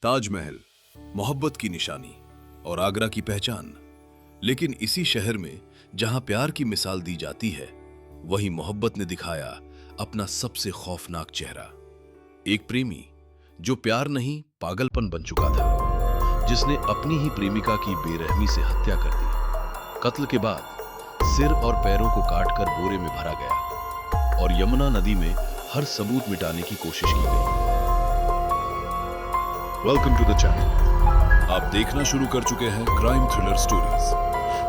ताजमहल मोहब्बत की निशानी और आगरा की पहचान। लेकिन इसी शहर में जहां प्यार की मिसाल दी जाती है, वहीं मोहब्बत ने दिखाया अपना सबसे खौफनाक चेहरा। एक प्रेमी जो प्यार नहीं पागलपन बन चुका था, जिसने अपनी ही प्रेमिका की बेरहमी से हत्या कर दी। कत्ल के बाद सिर और पैरों को काटकर बोरे में भरा गया और यमुना नदी में हर सबूत मिटाने की कोशिश की गई। Welcome to the channel. आप देखना शुरू कर चुके हैं क्राइम थ्रिलर स्टोरीज,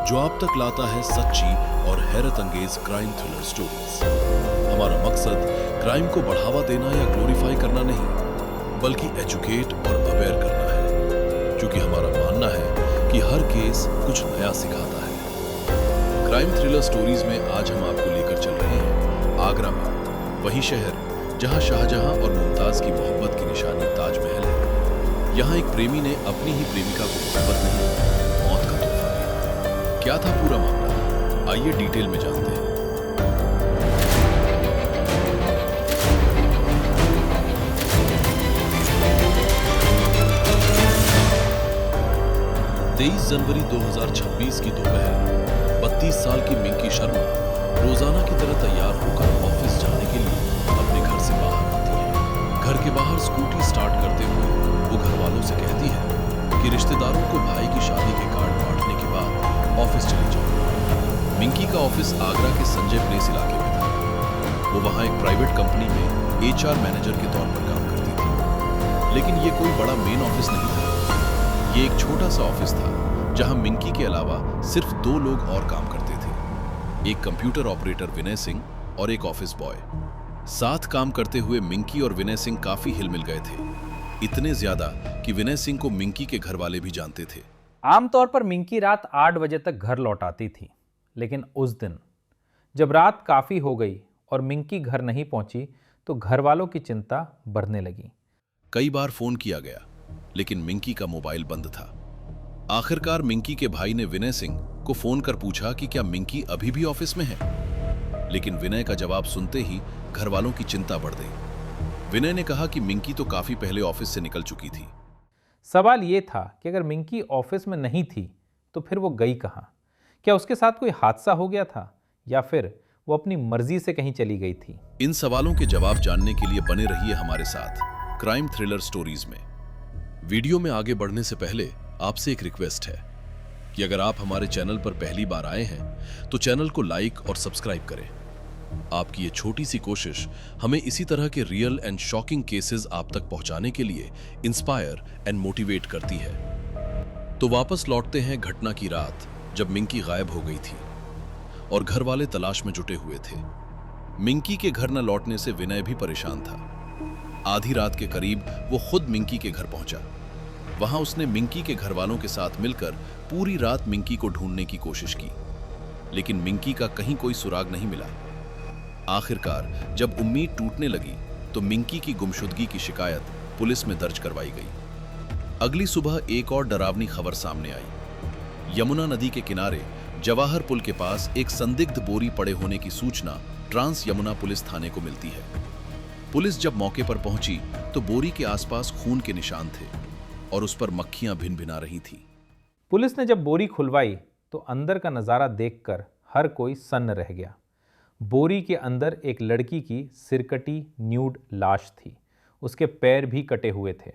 जो आप तक लाता है सच्ची और हैरत अंगेज क्राइम थ्रिलर स्टोरीज। हमारा मकसद क्राइम को बढ़ावा देना या ग्लोरीफाई करना नहीं, बल्कि एजुकेट और अवेयर करना है, क्योंकि हमारा मानना है कि हर केस कुछ नया सिखाता है। क्राइम थ्रिलर स्टोरीज में आज हम आपको लेकर चल रहे हैं आगरा में, वही शहर जहां शाहजहां और मुमताज की मोहब्बत की निशानी ताजमहल है। यहाँ एक प्रेमी ने अपनी ही प्रेमिका को मोहब्बत नहीं, मौत का तोहफा दिया। क्या था पूरा मामला, आइए डिटेल में जानते हैं। 23 जनवरी 2026 की दोपहर 32 साल की मिंकी शर्मा रोजाना की तरह तैयार होकर ऑफिस जाने के लिए अपने घर से बाहर आती है। घर के बाहर स्कूटी स्टार्ट करते हुए वो घर वालों से कहती है कि रिश्तेदारों को भाई की शादी के कार्ड बांटने के बाद ऑफिस चली जाओ। मिंकी का ऑफिस आगरा के संजय प्लेस इलाके में था। वो वहां एक प्राइवेट कंपनी में एचआर मैनेजर के तौर पर काम करती थी। लेकिन ये कोई बड़ा मेन ऑफिस नहीं था। ये एक छोटा सा ऑफिस था जहां मिंकी के अलावा सिर्फ 2 लोग और काम करते थे, एक कंप्यूटर ऑपरेटर विनय सिंह और एक ऑफिस बॉय। साथ काम करते हुए मिंकी और विनय सिंह काफी हिल मिल गए थे, इतने ज्यादा कि विनय सिंह को मिंकी के घर वाले भी जानते थे। आमतौर पर मिंकी रात 8 बजे तक घर लौट आती थी, लेकिन उस दिन जब रात काफी हो गई और मिंकी घर नहीं पहुंची तो घर वालों की चिंता बढ़ने लगी। कई बार फोन किया गया, लेकिन मिंकी का मोबाइल बंद था। आखिरकार मिंकी के भाई ने विनय सिंह को फोन कर पूछा कि क्या मिंकी अभी भी ऑफिस में है, लेकिन विनय का जवाब सुनते ही घर वालों की चिंता बढ़ गई। विनय ने कहा कि मिंकी तो काफी पहले ऑफिस से निकल चुकी थी। सवाल यह था कि अगर मिंकी ऑफिस में नहीं थी तो फिर वो गई कहां? क्या उसके साथ कोई हादसा हो गया था या फिर वो अपनी मर्जी से कहीं चली गई थी? इन सवालों के जवाब जानने के लिए बने रहिए हमारे साथ क्राइम थ्रिलर स्टोरीज में। वीडियो में आगे बढ़ने से पहले आपसे एक रिक्वेस्ट है कि अगर आप हमारे चैनल पर पहली बार आए हैं तो चैनल को लाइक और सब्सक्राइब करें। आपकी ये छोटी सी कोशिश हमें इसी तरह के रियल एंड शॉकिंग केसेस आप तक पहुंचाने के लिए इंस्पायर एंड मोटिवेट करती है। तो वापस लौटते हैं घटना की रात जब मिंकी गायब हो गई थी और घर वाले तलाश में जुटे हुए थे। मिंकी के घर न लौटने से विनय भी परेशान था। आधी रात के करीब वो खुद मिंकी के घर पहुंचा। वहां उसने मिंकी के घर वालों के साथ मिलकर पूरी रात मिंकी को ढूंढने की कोशिश की, लेकिन मिंकी का कहीं कोई सुराग नहीं मिला। आखिरकार जब उम्मीद टूटने लगी तो मिंकी की गुमशुदगी की शिकायत पुलिस में दर्ज करवाई गई। अगली सुबह एक और डरावनी खबर सामने आई। यमुना नदी के किनारे जवाहर पुल के पास एक संदिग्ध बोरी पड़े होने की सूचना ट्रांस यमुना पुलिस थाने को मिलती है। पुलिस जब मौके पर पहुंची तो बोरी के आसपास खून के निशान थे और उस पर मक्खियां भिन-भिना रही थी। पुलिस ने जब बोरी खुलवाई तो अंदर का नजारा देखकर हर कोई सन्न रह गया। बोरी के अंदर एक लड़की की सिरकटी न्यूड लाश थी। उसके पैर भी कटे हुए थे।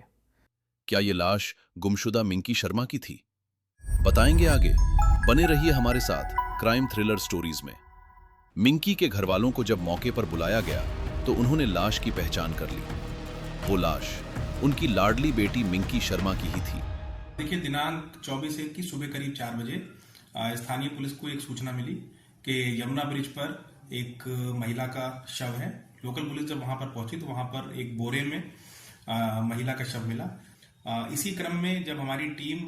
क्या ये लाश गुमशुदा मिंकी शर्मा की थी? बताएंगे आगे। बने रहिए हमारे साथ क्राइम थ्रिलर स्टोरीज में। मिंकी के घर वालों को जब मौके पर बुलाया गया तो उन्होंने लाश की पहचान कर ली। वो लाश उनकी लाडली बेटी मिंकी शर्मा की ही थी। देखिए, दिनांक 24/1 की सुबह करीब 4 बजे स्थानीय पुलिस को एक सूचना मिली कि यमुना ब्रिज पर एक महिला का शव है। लोकल पुलिस जब वहां पर पहुंची तो वहां पर एक बोरे में महिला का शव मिला। इसी क्रम में जब हमारी टीम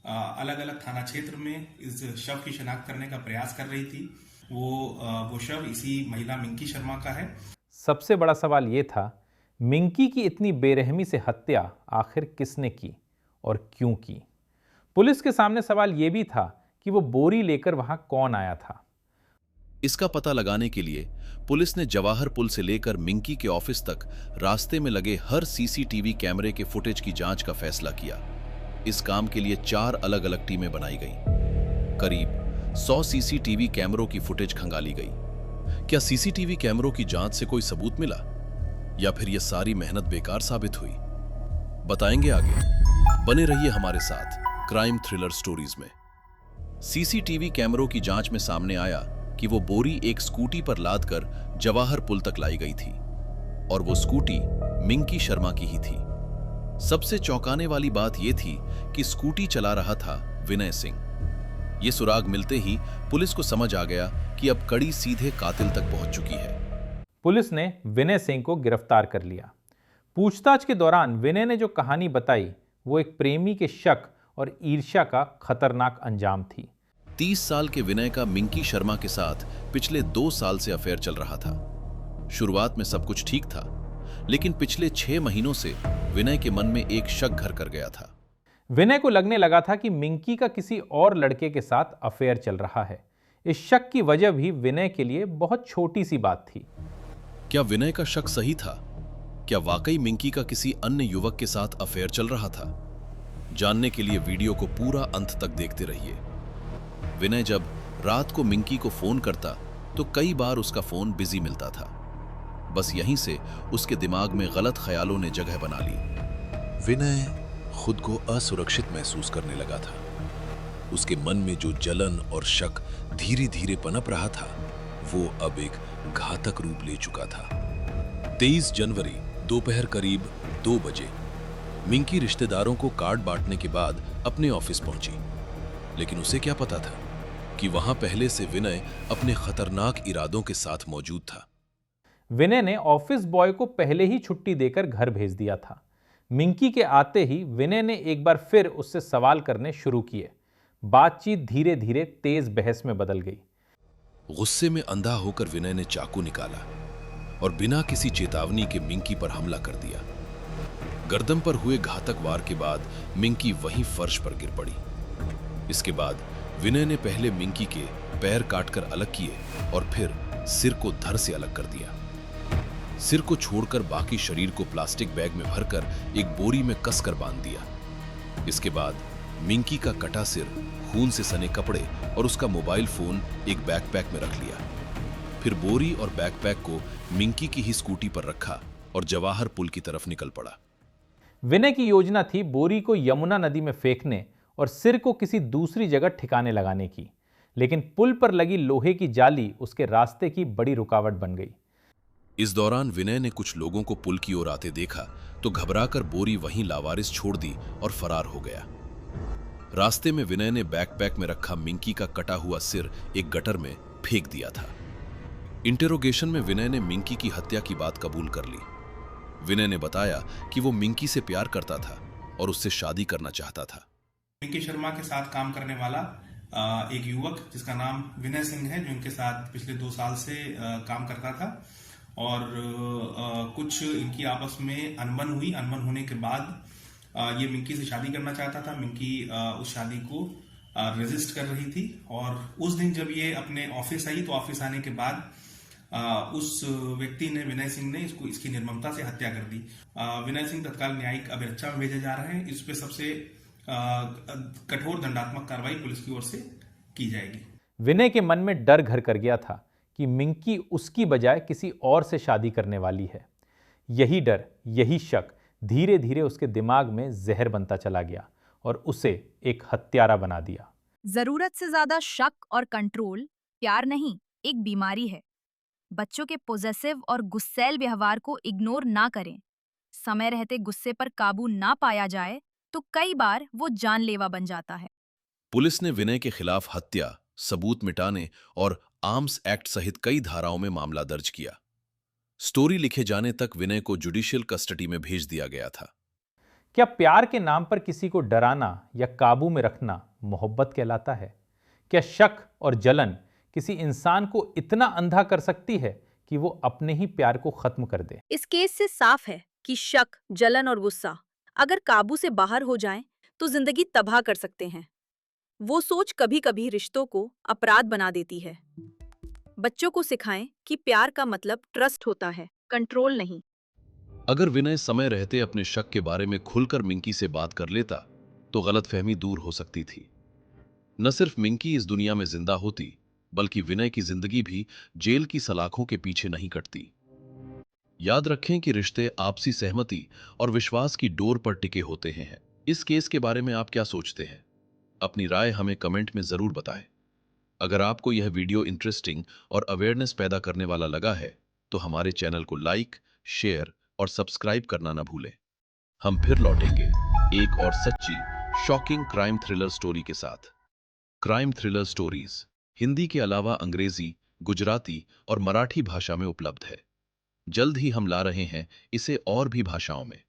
अलग अलग थाना क्षेत्र में इस शव की शिनाख्त करने का प्रयास कर रही थी, वो शव इसी महिला मिंकी शर्मा का है। सबसे बड़ा सवाल यह था, मिंकी की इतनी बेरहमी से हत्या आखिर किसने की और क्यों की? पुलिस के सामने सवाल यह भी था कि वो बोरी लेकर वहां कौन आया था। इसका पता लगाने के लिए पुलिस ने जवाहर पुल से लेकर मिंकी के ऑफिस तक रास्ते में लगे हर सीसीटीवी कैमरे के फुटेज की जांच का फैसला किया। इस काम के लिए 4 अलग-अलग टीमें बनाई गईं। करीब 100 सीसीटीवी कैमरों की फुटेज खंगाली गई। क्या सीसीटीवी कैमरों की जांच से कोई सबूत मिला या फिर यह सारी मेहनत बेकार साबित हुई? बताएंगे आगे। बने रहिए हमारे साथ क्राइम थ्रिलर स्टोरीज में। सीसीटीवी कैमरों की जांच में सामने आया कि वो बोरी एक स्कूटी पर लादकर जवाहर पुल तक लाई गई थी और वो स्कूटी मिंकी शर्मा की ही थी। सबसे चौंकाने वाली बात यह थी कि स्कूटी चला रहा था विनय सिंह। ये सुराग मिलते ही पुलिस को समझ आ गया कि अब कड़ी सीधे कातिल तक पहुंच चुकी है। पुलिस ने विनय सिंह को गिरफ्तार कर लिया। पूछताछ के दौरान विनय ने जो कहानी बताई वो एक प्रेमी के शक और ईर्ष्या का खतरनाक अंजाम थी। 30 साल के विनय का मिंकी शर्मा के साथ पिछले 2 साल से अफेयर चल रहा था। शुरुआत में सब कुछ ठीक था, लेकिन पिछले 6 महीनों से विनय के मन में एक शक घर कर गया था। विनय को लगने लगा था कि मिंकी का किसी और लड़के के साथ अफेयर चल रहा है। इस शक की वजह भी विनय के लिए बहुत छोटी सी बात थी। क्या विनय का शक सही था? क्या वाकई मिंकी का किसी अन्य युवक के साथ अफेयर चल रहा था? जानने के लिए वीडियो को पूरा अंत तक देखते रहिए। विनय जब रात को मिंकी को फोन करता तो कई बार उसका फोन बिजी मिलता था। बस यहीं से उसके दिमाग में गलत ख्यालों ने जगह बना ली। विनय खुद को असुरक्षित महसूस करने लगा था। उसके मन में जो जलन और शक धीरे धीरे पनप रहा था वो अब एक घातक रूप ले चुका था। 23 जनवरी दोपहर करीब 2 बजे मिंकी रिश्तेदारों को कार्ड बांटने के बाद अपने ऑफिस पहुंची, लेकिन उसे क्या पता था कि वहां पहले से विनय अपने खतरनाक इरादों के साथ मौजूद था। विनय ने ऑफिस बॉय को पहले ही छुट्टी देकर घर भेज दिया था। मिंकी के आते ही विनय ने एक बार फिर उससे सवाल करने शुरू किए। बातचीत धीरे धीरे तेज बहस में बदल गई। गुस्से में अंधा होकर विनय ने चाकू निकाला और बिना किसी चेतावनी के मिंकी पर हमला कर दिया। गर्दन पर हुए घातक वार के बाद मिंकी वहीं फर्श पर गिर पड़ी। इसके बाद विनय ने पहले मिंकी के पैर काटकर अलग किए और फिर सिर को धड़ से अलग कर दिया। सिर को छोड़कर बाकी शरीर को प्लास्टिक बैग में भरकर एक बोरी में कसकर बांध दिया। इसके बाद मिंकी का कटा सिर, खून से सने कपड़े और उसका मोबाइल फोन एक बैकपैक में रख लिया। फिर बोरी और बैकपैक को मिंकी की ही स्कूटी पर रखा और जवाहर पुल की तरफ निकल पड़ा। विनय की योजना थी बोरी को यमुना नदी में फेंकने और सिर को किसी दूसरी जगह ठिकाने लगाने की, लेकिन पुल पर लगी लोहे की जाली उसके रास्ते की बड़ी रुकावट बन गई। इस दौरान विनय ने कुछ लोगों को पुल की ओर आते देखा तो घबराकर बोरी वहीं लावारिस छोड़ दी और फरार हो गया। रास्ते में विनय ने बैकपैक में रखा मिंकी का कटा हुआ सिर एक गटर में फेंक दिया था। इंटेरोगेशन में विनय ने मिंकी की हत्या की बात कबूल कर ली। विनय ने बताया कि वो मिंकी से प्यार करता था और उससे शादी करना चाहता था। मिंकी शर्मा के साथ काम करने वाला एक युवक जिसका नाम विनय सिंह है, जो इनके साथ पिछले 2 साल से काम करता था और कुछ इनकी आपस में अनबन हुई। अनबन होने के बाद ये मिंकी से शादी करना चाहता था। मिंकी उस शादी को रेजिस्ट कर रही थी और उस दिन जब ये अपने ऑफिस आई तो ऑफिस आने के बाद उस व्यक्ति ने, विनय सिंह ने, इसकी निर्ममता से हत्या कर दी। विनय सिंह तत्काल न्यायिक अभिरक्षा में भेजे जा रहे हैं। इस पे सबसे कठोर दंडात्मक कार्रवाई पुलिस की ओर से की जाएगी। विनय के मन में डर घर कर गया था कि मिंकी उसकी बजाय किसी और से शादी करने वाली है। यही डर, यही शक धीरे धीरे उसके दिमाग में जहर बनता चला गया और उसे एक हत्यारा बना दिया। जरूरत से ज्यादा शक और कंट्रोल प्यार नहीं, एक बीमारी है। बच्चों के पॉजेसिव और गुस्सैल व्यवहार को इग्नोर ना करें। समय रहते गुस्से पर काबू ना पाया जाए तो कई बार वो जानलेवा बन जाता है। पुलिस ने विनय के खिलाफ हत्या, सबूत मिटाने और आर्म्स एक्ट सहित कई धाराओं में मामला दर्ज किया। स्टोरी लिखे जाने तक विनय को जुडिशियल कस्टडी में भेज दिया गया था। क्या प्यार के नाम पर किसी को डराना या काबू में रखना मोहब्बत कहलाता है? क्या शक और जलन किसी इंसान को इतना अंधा कर सकती है कि वो अपने ही प्यार को खत्म कर दे? इस केस से साफ है कि शक, जलन और गुस्सा अगर काबू से बाहर हो जाएं, तो जिंदगी तबाह कर सकते हैं। वो सोच कभी कभी रिश्तों को अपराध बना देती है। बच्चों को सिखाएं कि प्यार का मतलब ट्रस्ट होता है, कंट्रोल नहीं। अगर विनय समय रहते अपने शक के बारे में खुलकर मिंकी से बात कर लेता तो गलतफहमी दूर हो सकती थी। न सिर्फ मिंकी इस दुनिया में जिंदा होती, बल्कि विनय की जिंदगी भी जेल की सलाखों के पीछे नहीं कटती। याद रखें कि रिश्ते आपसी सहमति और विश्वास की डोर पर टिके होते हैं। इस केस के बारे में आप क्या सोचते हैं? अपनी राय हमें कमेंट में जरूर बताएं। अगर आपको यह वीडियो इंटरेस्टिंग और अवेयरनेस पैदा करने वाला लगा है तो हमारे चैनल को लाइक, शेयर और सब्सक्राइब करना न भूलें। हम फिर लौटेंगे एक और सच्ची, शॉकिंग क्राइम थ्रिलर स्टोरी के साथ। क्राइम थ्रिलर स्टोरीज हिंदी के अलावा अंग्रेजी, गुजराती और मराठी भाषा में उपलब्ध है। जल्द ही हम ला रहे हैं इसे और भी भाषाओं में।